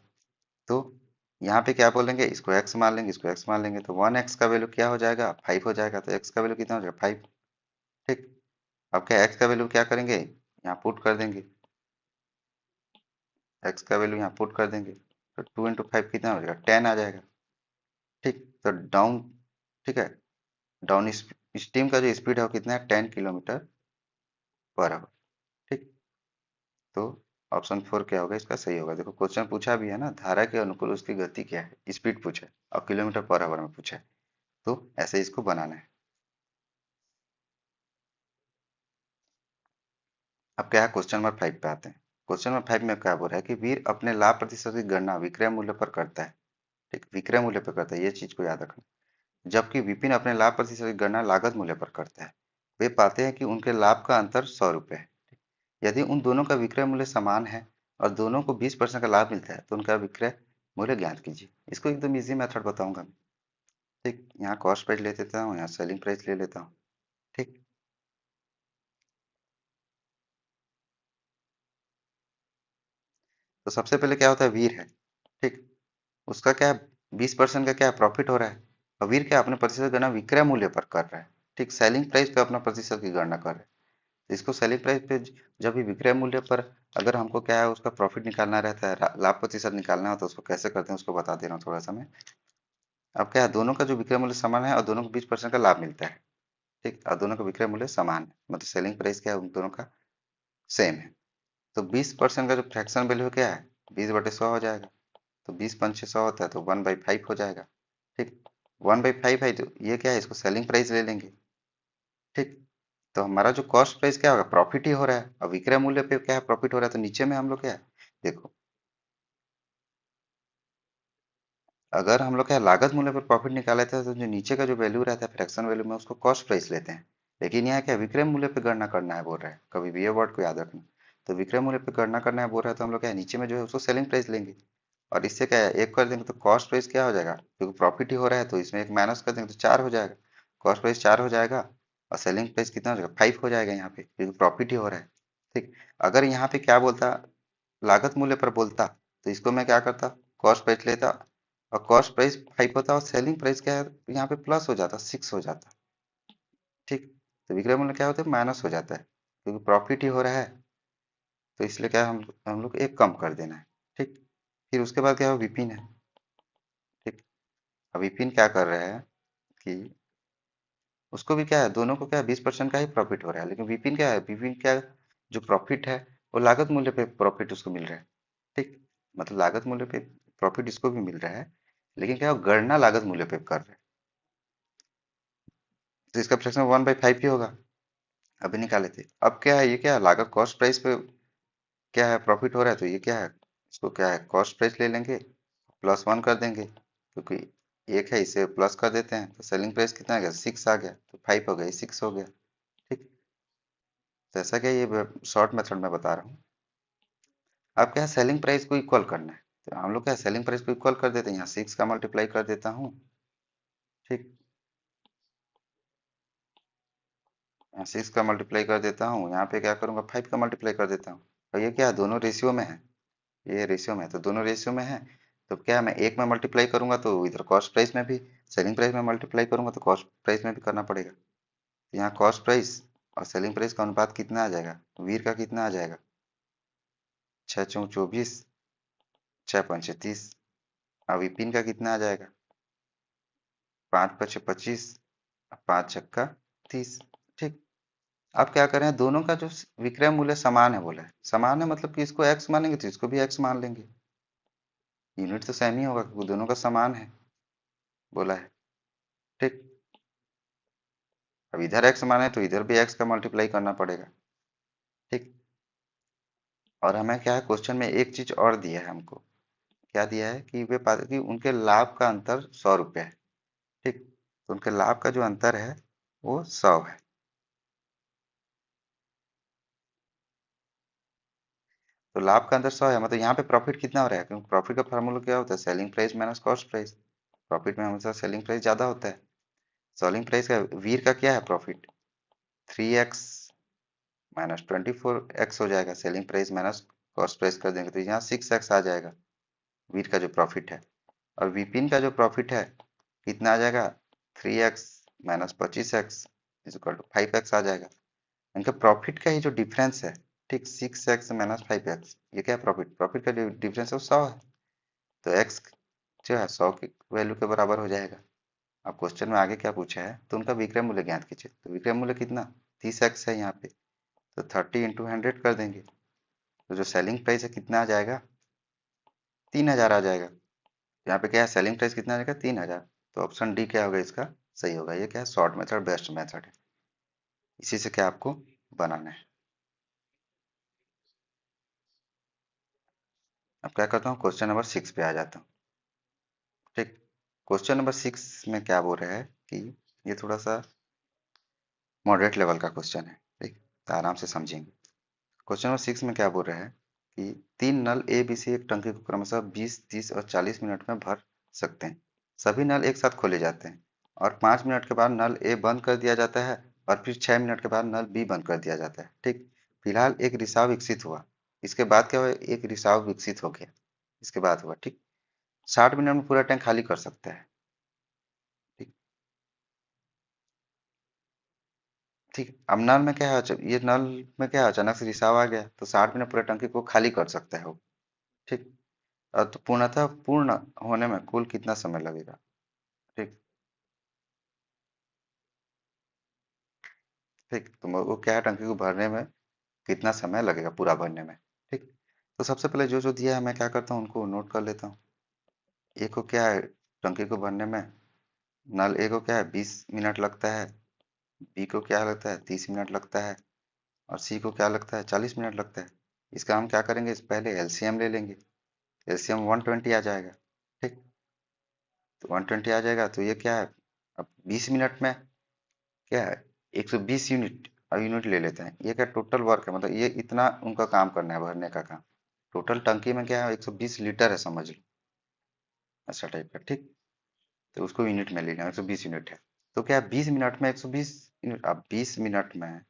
तो यहाँ पे क्या बोलेंगे इसको एक्स मान लेंगे, इसको एक्स मान लेंगे, तो 1x का वैल्यू क्या हो जाएगा 5 हो जाएगा, तो x का वैल्यू कितना हो जाएगा 5। ठीक, अब क्या x का वैल्यू क्या करेंगे यहाँ पुट कर देंगे, x का वैल्यू यहाँ पुट कर देंगे, तो 2 × 5 कितना हो जाएगा 10 आ जाएगा। ठीक, तो डाउन, ठीक है, डाउन स्ट्रीम का जो स्पीड है वो कितना है 10 km/h। ठीक, तो ऑप्शन 4 क्या होगा इसका सही होगा। देखो क्वेश्चन पूछा भी है ना धारा के अनुकूल उसकी गति क्या है स्पीड पूछा है और किलोमीटर पर आवर में पूछा है, तो ऐसे इसको बनाना है। अब क्या है क्वेश्चन नंबर 5 पे आते हैं। क्वेश्चन नंबर 5 में क्या बोल रहा है कि वीर अपने लाभ प्रतिशत की गणना विक्रय मूल्य पर करता है। ठीक, विक्रय मूल्य पर करता है, ये चीज को याद रखना। जबकि विपिन अपने लाभ प्रतिशत की गणना लागत मूल्य पर करता है। वे पाते हैं कि उनके लाभ का अंतर 100 रुपये है। यदि उन दोनों का विक्रय मूल्य समान है और दोनों को 20% का लाभ मिलता है तो उनका विक्रय मूल्य ज्ञात कीजिए। इसको एकदम इजी मेथड बताऊंगा मैं। ठीक, यहाँ कॉस्ट प्राइस ले लेता हूँ, यहाँ सेलिंग प्राइस ले लेता हूँ। ठीक, तो सबसे पहले क्या होता है वीर है। ठीक, उसका क्या है 20% का क्या प्रॉफिट हो रहा है, और वीर क्या अपने प्रतिशत गणना विक्रय मूल्य पर कर रहा है। ठीक, सेलिंग प्राइस पे अपना प्रतिशत की गणना कर रहा है। तो इसको सेलिंग प्राइस पे जब भी विक्रय मूल्य पर अगर हमको क्या है उसका प्रॉफिट निकालना रहता है लाभ प्रतिशत निकालना हो तो उसको कैसे करते हैं उसको बता दे रहा हूँ थोड़ा सा मैं। अब क्या है दोनों का जो विक्रय मूल्य समान है और दोनों को 20% का लाभ मिलता है। ठीक, और दोनों का विक्रय मूल्य समान है मतलब सेलिंग प्राइस क्या है उन दोनों का सेम है। तो 20% का जो फ्रैक्शन वैल्यू क्या है 20/100 हो जाएगा। तो 20 × 5 = 100 होता है, तो 1/5 हो जाएगा। ठीक, 1/5 है तो ये क्या है इसको सेलिंग प्राइस ले लेंगे। ठीक, तो हमारा जो कॉस्ट प्राइस क्या होगा प्रॉफिट ही हो रहा है और विक्रय मूल्य पे क्या है प्रॉफिट हो रहा है, तो नीचे में हम लोग क्या है देखो, अगर हम लोग क्या है लागत मूल्य पर प्रॉफिट निकाले थे तो जो नीचे का जो वैल्यू रहता है फ्रैक्शन वैल्यू में उसको कॉस्ट प्राइस लेते हैं। लेकिन यहाँ क्या विक्रय मूल्य पे गणना करना है बोल रहा है, कभी भी ये वर्ड को याद रखना। तो विक्रय मूल्य पे गणना करना है बोल रहा है तो हम लोग क्या है नीचे में जो है उसको सेलिंग प्राइस लेंगे। और इससे क्या है एक कर देंगे तो कॉस्ट प्राइस क्या हो जाएगा, क्योंकि प्रॉफिट ही हो रहा है तो इसमें एक माइनस कर देंगे तो 4 हो जाएगा। कॉस्ट प्राइस 4 हो जाएगा और सेलिंग प्राइस कितना हो जाएगा 5 हो जाएगा यहाँ पे क्योंकि प्रॉफिट ही हो रहा है। ठीक, अगर यहाँ पे क्या बोलता लागत मूल्य पर बोलता तो इसको मैं क्या करता कॉस्ट प्राइस लेता और कॉस्ट प्राइस 5 होता और सेलिंग प्राइस क्या है यहाँ पे प्लस हो जाता 6 हो जाता। ठीक, तो विक्रय मूल्य क्या होता है माइनस हो जाता है क्योंकि प्रॉफिट ही हो रहा है, तो इसलिए क्या है, हम लोग एक कम कर देना है। ठीक। फिर उसके बाद क्या हो, विपिन है। ठीक। अब विपिन क्या कर रहा है कि उसको भी क्या है, दोनों को क्या है, 20% का ही प्रॉफिट हो रहा है, लेकिन विपिन क्या है, विपिन क्या जो प्रॉफिट है वो लागत मूल्य पे प्रॉफिट उसको मिल रहा है। ठीक। मतलब लागत मूल्य पे प्रॉफिट इसको भी मिल रहा है, लेकिन क्या है, वो गणना लागत मूल्य पे कर रहा है, तो इसका फ्रैक्शन 1/5 ही होगा। अभी निकाले थे। अब क्या है, ये क्या है, लागत कॉस्ट प्राइस पे क्या है, प्रॉफिट हो रहा है, तो ये क्या है, इसको क्या है, कॉस्ट प्राइस ले लेंगे, +1 कर देंगे, क्योंकि एक है, इसे प्लस कर देते हैं, तो सेलिंग प्राइस कितना आ गया, 6 आ गया, तो 5 हो गया, 6 हो गया। ठीक। तो ऐसा क्या, ये शॉर्ट मेथड में बता रहा हूँ। अब क्या है, सेलिंग प्राइस को इक्वल करना है, तो हम लोग क्या है, सेलिंग प्राइस को इक्वल कर देते हैं, यहाँ 6 का मल्टीप्लाई कर देता हूँ। ठीक। यहाँ 6 का मल्टीप्लाई कर देता हूँ, यहाँ पे क्या करूँगा, 5 का मल्टीप्लाई कर देता हूँ। और ये क्या है, दोनों रेशियो में है, ये रेशियो में है, तो दोनों रेशियो में है, तो क्या है, मैं एक में मल्टीप्लाई करूंगा तो इधर कॉस्ट प्राइस में भी, सेलिंग प्राइस में मल्टीप्लाई करूंगा तो कॉस्ट प्राइस में भी करना पड़ेगा। तो यहाँ कॉस्ट प्राइस और सेलिंग प्राइस का अनुपात कितना आ जाएगा, वीर का कितना आ जाएगा, 6×4 = 24, 6×5 = 30। अब विपिन का कितना आ जाएगा, 5×5 = 25, 5×6 = 30। ठीक। अब क्या करें, दोनों का जो विक्रय मूल्य समान है बोला है, समान है मतलब कि इसको एक्स मानेंगे तो इसको भी एक्स मान लेंगे, यूनिट तो सेम ही होगा क्योंकि दोनों का समान है बोला है। ठीक। अब इधर एक्स माने तो इधर भी एक्स का मल्टीप्लाई करना पड़ेगा। ठीक। और हमें क्या है, क्वेश्चन में एक चीज और दिया है हमको, क्या दिया है कि वे पाते कि उनके लाभ का अंतर 100 रुपये है। ठीक। तो उनके लाभ का जो अंतर है वो 100 है। तो लाभ का अंतर 100 है, मतलब यहाँ पे प्रॉफिट कितना हो रहा है, क्योंकि प्रॉफिट का फार्मूला क्या होता है, selling price minus cost price. Profit में हमेशा सेलिंग प्राइस ज्यादा होता है। सेलिंग प्राइस का वीर का क्या है प्रॉफिट, 3x माइनस 24x हो जाएगा, selling price minus cost price कर देंगे तो यहाँ 6x आ जाएगा वीर का जो प्रॉफिट है। और विपिन का जो प्रॉफिट है कितना आ जाएगा, 3x minus 25x equal to 5x आ जाएगा। इनका प्रॉफिट का ही जो डिफरेंस है, ठीक, 6x माइनस 5x, ये क्या है, प्रॉफिट प्रॉफिट का जो डिफरेंस है वो 100 है, तो x जो है 100 की वैल्यू के बराबर हो जाएगा। अब क्वेश्चन में आगे क्या पूछा है, तो उनका विक्रय मूल्य ज्ञात कीजिए, तो विक्रय मूल्य कितना, 30x है यहाँ पे, तो 30 × 100 कर देंगे, तो जो सेलिंग प्राइस है कितना आ जाएगा, 3000 आ जाएगा। यहाँ पे क्या है, सेलिंग प्राइस कितना आ जाएगा, 3000, तो ऑप्शन डी क्या होगा इसका सही होगा। ये क्या है, शॉर्ट मेथड बेस्ट मेथड है, इसी से क्या आपको बनाना है। अब क्या करता हूँ, क्वेश्चन नंबर 6 पे आ जाता हूँ। ठीक। क्वेश्चन नंबर 6 में क्या बोल रहा है कि ये थोड़ा सा मॉडरेट लेवल का क्वेश्चन है, ठीक, तो आराम से समझेंगे। क्वेश्चन नंबर 6 में क्या बोल रहा है कि 3 नल ए बी सी एक टंकी को क्रमशः 20, 30 और 40 मिनट में भर सकते हैं। सभी नल एक साथ खोले जाते हैं और 5 मिनट के बाद नल ए बंद कर दिया जाता है और फिर 6 मिनट के बाद नल बी बंद कर दिया जाता है। ठीक। फिलहाल एक रिसाव विकसित हुआ, इसके बाद क्या हुआ, एक रिसाव विकसित हो गया, इसके बाद हुआ। ठीक। 60 मिनट में पूरा टैंक खाली कर सकता है। ठीक। ठीक। अब नल में क्या है, ये नल में क्या है, अचानक से रिसाव आ गया तो 60 मिनट पूरा टंकी को खाली कर सकता है वो। ठीक। तो पूर्णतः पूर्ण होने में कुल कितना समय लगेगा। ठीक। ठीक। तो वो क्या है, टंकी को भरने में कितना समय लगेगा पूरा भरने में। ठीक। तो सबसे पहले जो जो दिया है मैं क्या करता हूँ उनको नोट कर लेता हूँ। ए को क्या है, टंकी को भरने में नल ए को क्या है 20 मिनट लगता है, बी को क्या लगता है 30 मिनट लगता है और सी को क्या लगता है 40 मिनट लगता है। इसका हम क्या करेंगे, इस पहले एलसीएम ले लेंगे, एलसीएम 120 आ जाएगा। ठीक। तो 120 आ जाएगा तो ये क्या है, अब 20 मिनट में क्या है, 120 यूनिट, अब यूनिट ले लेते हैं, ये क्या टोटल वर्क है, मतलब ये इतना उनका काम करना है भरने का काम। टोटल टंकी में क्या है 120 लीटर है समझ लो, ऐसा टाइप का। ठीक। तो उसको यूनिट में लेना है, 120 यूनिट है, तो क्या 20 मिनट में 120 यूनिट, अब 20 मिनट में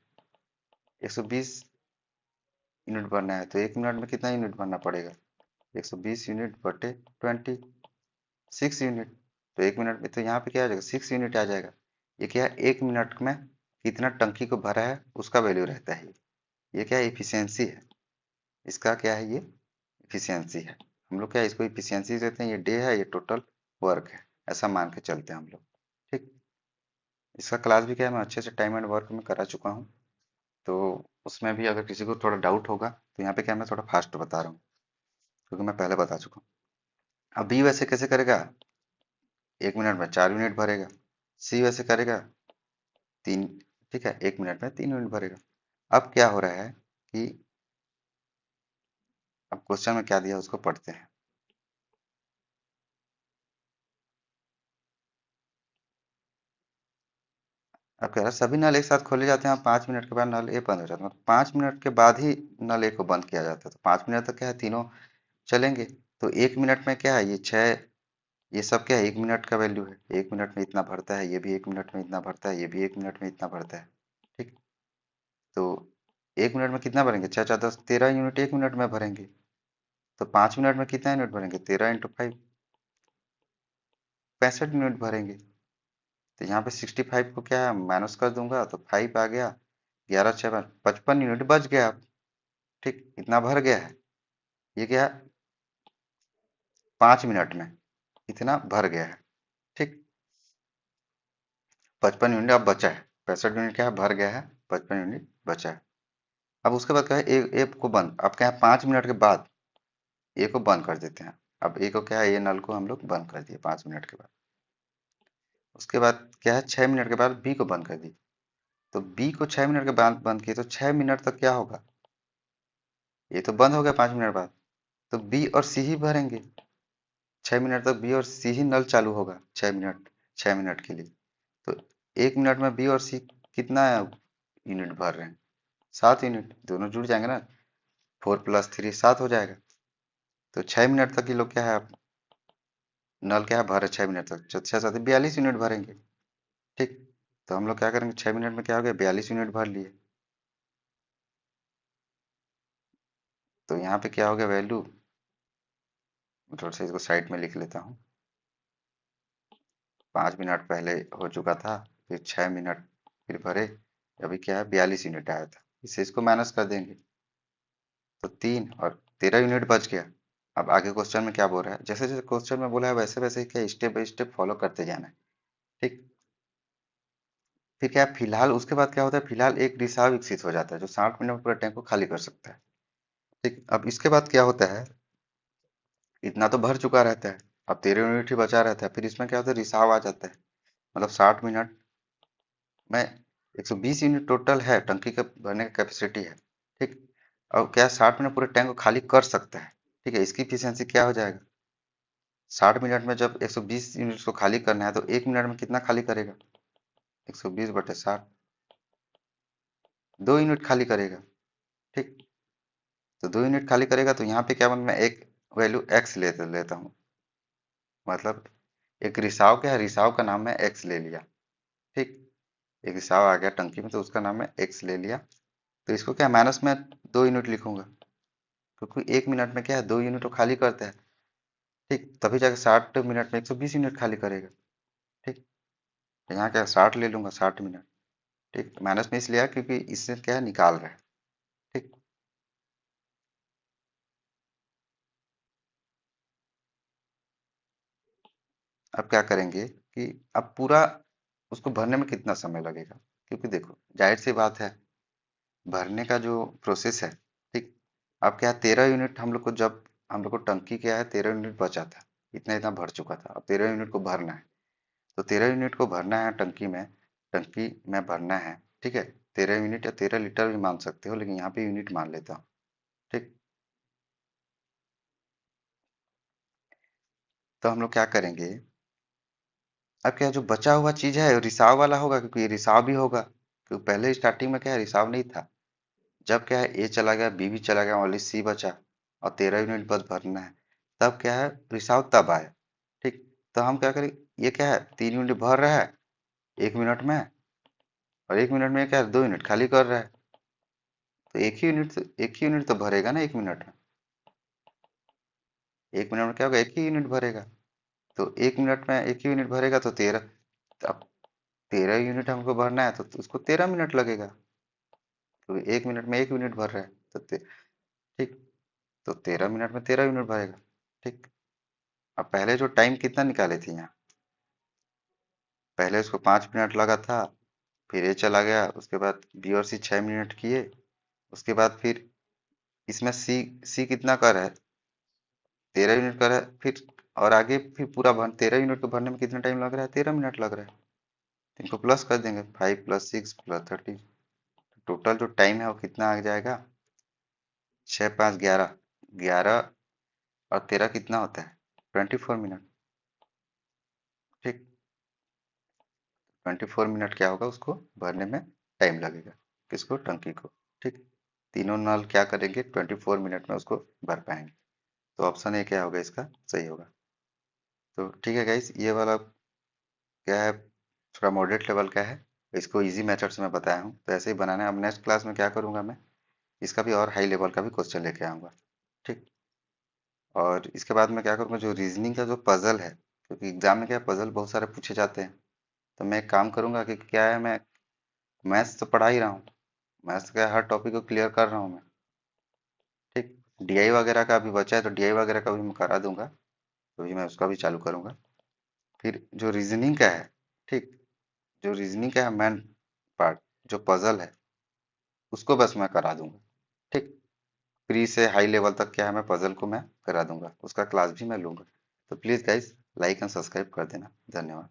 120 यूनिट भरना है तो 1 मिनट में कितना यूनिट भरना पड़ेगा, 120 यूनिट बटे 20, 6 यूनिट। तो 1 मिनट में तो यहाँ पे क्या आ जाएगा, 6 यूनिट आ जाएगा। ये क्या है, 1 मिनट में कितना टंकी को भरा है उसका वैल्यू रहता है। ये क्या है, इफिशियंसी है। इसका क्या है, ये इफिशियंसी है। हम लोग क्या इसको इफिशियंसी देते हैं, ये डे है, ये टोटल वर्क है, ऐसा मान के चलते हैं हम लोग। ठीक। इसका क्लास भी क्या है, मैं अच्छे से टाइम एंड वर्क में करा चुका हूँ। तो उसमें भी अगर किसी को थोड़ा डाउट होगा तो यहाँ पे क्या मैं थोड़ा फास्ट बता रहा हूँ, क्योंकि मैं पहले बता चुका हूँ। अब बी वैसे कैसे करेगा, 1 मिनट में 4 यूनिट भरेगा। सी वैसे करेगा 3, ठीक है, 1 मिनट में 3 यूनिट भरेगा। अब क्या हो रहा है कि अब क्वेश्चन में क्या दिया उसको पढ़ते हैं। अब कह रहा है सभी नल एक साथ खोले जाते हैं, 5 मिनट के बाद नल ए बंद हो जाता है, 5 मिनट के बाद ही नल ए को बंद किया जाता है, तो 5 मिनट तक क्या है, तीनों चलेंगे। तो 1 मिनट में क्या है, ये 6, ये सब क्या है, 1 मिनट का वैल्यू है। 1 मिनट में इतना भरता है, ये भी 1 मिनट में इतना भरता है, ये भी 1 मिनट में इतना भरता है। ठीक। तो 1 मिनट में कितना भरेंगे, 6 4 10, 13 यूनिट 1 मिनट में भरेंगे। तो 5 मिनट में कितना यूनिट भरेंगे, 13 × 5, 65 यूनिट भरेंगे। तो यहाँ पे 65 को क्या है माइनस कर दूंगा तो 5 आ गया, 11 6 55 यूनिट बच गया। ठीक, इतना भर गया है। ये क्या है, 5 मिनट में इतना भर गया है। ठीक, 55 यूनिट अब बचा है, 65 यूनिट क्या है भर गया है, 55 यूनिट बचा है। अब उसके बाद क्या है, ए को बंद, अब क्या है 5 मिनट के बाद ए को बंद कर देते हैं। अब ए को क्या है, ये नल को हम लोग बंद कर दिए 5 मिनट के बाद। उसके बाद क्या है, 6 मिनट के बाद बी को बंद कर दी। तो बी को 6 मिनट के बाद बंद किए तो 6 मिनट तक क्या होगा, ये तो बंद हो गया 5 मिनट बाद। तो बी और सी ही भरेंगे। 6 मिनट तक बी और सी ही नल चालू होगा, 6 मिनट, 6 मिनट के लिए। तो 1 मिनट में बी और सी कितना यूनिट भर रहे हैं, 7 यूनिट, दोनों जुड़ जाएंगे ना, 4 + 3 7 हो जाएगा। तो 6 मिनट तक ये लोग क्या है, नल क्या है भरे 6 मिनट तक, 6 7 42 यूनिट भरेंगे। ठीक। तो हम लोग क्या करेंगे, 6 मिनट में क्या हो गया, 42 यूनिट भर लिए। तो यहाँ पे क्या हो गया वैल्यू, थोड़ा सा इसको साइड में लिख लेता हूँ। 5 मिनट पहले हो चुका था, फिर 6 मिनट फिर भरे, अभी क्या है 42 यूनिट आया था, इससे इसको माइनस कर देंगे। तो 3 और 13 यूनिट बच गया। अब आगे क्वेश्चन में क्या बोल रहा है, जैसे जैसे क्वेश्चन में बोला है वैसे वैसे ही क्या स्टेप बाय स्टेप फॉलो करते जाना है। ठीक। फिर क्या है, फिलहाल उसके बाद क्या होता है, फिलहाल एक रिसाव विकसित हो जाता है जो 60 मिनट में पूरा टैंक को खाली कर सकता है। ठीक, अब इसके बाद क्या होता है, इतना तो भर चुका रहता है, अब 13 यूनिट ही बचा रहता है, फिर इसमें क्या होता है, रिसाव आ जाता है। मतलब 60 मिनट में 120 यूनिट टोटल है, टंकी का भरने का कैपेसिटी है। ठीक। और क्या 60 मिनट पूरे टैंक को खाली कर सकता है। ठीक है, इसकी इफिशियंसी क्या हो जाएगा, 60 मिनट में जब 120 यूनिट को खाली करना है तो 1 मिनट में कितना खाली करेगा, 120/60, 2 यूनिट खाली करेगा। ठीक। तो 2 यूनिट खाली करेगा, तो यहाँ पे क्या मैं एक वैल्यू एक्स लेता हूँ। मतलब एक रिसाव क्या है, रिसाव का नाम मैं एक्स ले लिया। ठीक। एक रिसाव आ गया टंकी में तो उसका नाम मैं एक्स ले लिया। तो इसको क्या माइनस में 2 यूनिट लिखूंगा, क्योंकि 1 मिनट में क्या है 2 यूनिट तो खाली करता है। ठीक, तभी जाके 60 मिनट में 120 यूनिट खाली करेगा। ठीक। तो यहाँ क्या 60 ले लूंगा, 60 मिनट। ठीक, माइनस में इसलिए आया क्योंकि इससे क्या है निकाल रहा है। ठीक। अब क्या करेंगे कि अब पूरा उसको भरने में कितना समय लगेगा, क्योंकि देखो जाहिर सी बात है, भरने का जो प्रोसेस है। ठीक। अब क्या है, 13 यूनिट हम लोग को, जब हम लोग को टंकी क्या है 13 यूनिट बचा था, इतना इतना भर चुका था, अब 13 यूनिट को भरना है। तो 13 यूनिट को भरना है टंकी में भरना है। ठीक है, 13 यूनिट या 13 लीटर भी मान सकते हो, लेकिन यहाँ पे यूनिट मान लेता हूँ। ठीक। तो हम लोग क्या करेंगे, अब क्या जो बचा हुआ चीज है रिसाव वाला होगा, क्योंकि ये रिसाव भी होगा, क्योंकि पहले स्टार्टिंग में क्या है रिसाव नहीं था। जब क्या है ए चला गया, बी भी चला गया, ओनली सी बचा और 13 यूनिट बस भरना है, तब क्या है रिसाव तब आया। ठीक। तो हम क्या करें, ये क्या है 3 यूनिट भर रहा है 1 मिनट में, और 1 मिनट में क्या है 2 यूनिट खाली कर रहा है। तो एक ही यूनिट तो भरेगा ना 1 मिनट में, 1 मिनट में क्या होगा, एक ही यूनिट भरेगा। तो 1 मिनट में एक ही यूनिट भरेगा तो 13, अब 13 यूनिट हमको भरना है तो उसको 13 मिनट लगेगा। तो 1 मिनट में 1 यूनिट भर रहा है, तो ठीक, तो 13 मिनट में 13 यूनिट भरेगा। ठीक। अब पहले जो टाइम कितना निकाले थे यहाँ, पहले उसको 5 मिनट लगा था, फिर ये चला गया, उसके बाद बी और सी 6 मिनट किए, उसके बाद फिर इसमें सी सी कितना कर है, 13 यूनिट कर है, फिर और आगे फिर पूरा भर 13 यूनिट को भरने में कितना टाइम लग रहा है, 13 मिनट लग रहा है। तो इनको प्लस कर देंगे, 5 + 6 + 30, टोटल जो टाइम है वो कितना आ जाएगा, 6 × 5 = 11, 11 और 13 कितना होता है, 24 मिनट। ठीक। 24 मिनट क्या होगा, उसको भरने में टाइम लगेगा, किसको, टंकी को। ठीक। तीनों नल क्या करेंगे, 24 मिनट में उसको भर पाएंगे। तो ऑप्शन ए क्या होगा इसका, सही होगा। तो ठीक है गाइस, ये वाला क्या है, थोड़ा मॉडरेट लेवल का है, इसको इजी मेथड से मैं बताया हूँ, तो ऐसे ही बनाना है। अब नेक्स्ट क्लास में क्या करूँगा मैं, इसका भी और हाई लेवल का भी क्वेश्चन लेके आऊँगा। ठीक। और इसके बाद मैं क्या करूँगा, जो रीजनिंग का जो पजल है, क्योंकि एग्जाम में क्या पजल बहुत सारे पूछे जाते हैं, तो मैं एक काम करूँगा कि क्या है, मैं मैथ्स तो पढ़ा ही रहा हूँ, मैथ्स का हर टॉपिक को क्लियर कर रहा हूँ मैं। ठीक। डीआई वगैरह का भी बचा है, तो डीआई वगैरह का भी मैं करा दूंगा, तो भी मैं उसका भी चालू करूँगा। फिर जो रीजनिंग का है, ठीक, जो रीजनिंग का है मेन पार्ट, जो पजल है, उसको बस मैं करा दूंगा। ठीक। प्री से हाई लेवल तक क्या है, मैं पजल को मैं करा दूंगा, उसका क्लास भी मैं लूंगा। तो please guys, like and subscribe कर देना। धन्यवाद।